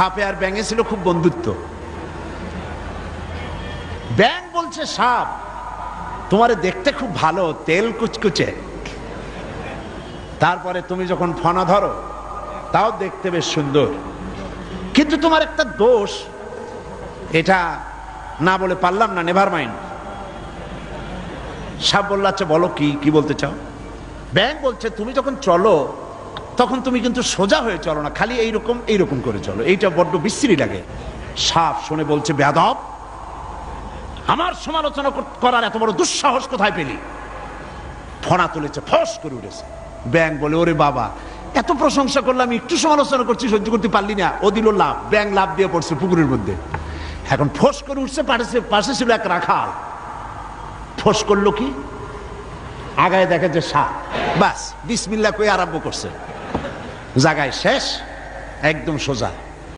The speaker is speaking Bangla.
সাপে আর ব্যাঙে ছিল খুব বন্ধুত্ব। ব্যাঙ বলছে সাপ, তোমারে দেখতে খুব ভালো, তেল কুচকুচে, তারপরে তুমি যখন ফনা ধরো তাও দেখতে বেশ সুন্দর, কিন্তু তোমার একটা দোষ, এটা না বলে পারলাম না, নেভার মাইন্ড। সাপ বলল আচ্ছা বলো, কি বলতে চাও? ব্যাঙ বলছে তুমি যখন চলো তখন তুমি কিন্তু সোজা হয়ে চলো না, খালি এইরকম করে চলো, এইটা বড্ড বিশ্রী লাগে। সাপ শুনে বলছে বেয়াদব, আমার সমালোচনা করার এত বড় দুঃসাহস কোথায় পেলি? ফনা তুলেছে, ফস করে উঠেছে। ব্যাঙ বলে ওরে বাবা, এত প্রশংসা করলাম, একটু সমালোচনা করছি, সহ্য করতে পারলি না? ও দিল লাভ, ব্যাঙ লাভ দিয়ে পড়ছে পুকুরের মধ্যে। এখন ফস করে উঠছে, পাশে ছিল এক রাখাল, ফস করলো কি, আগায় দেখে যে সাপ, বাস বিসমিল্লাহ কই আরম্ভ করছে, জায়গায় শেষ, একদম সোজা।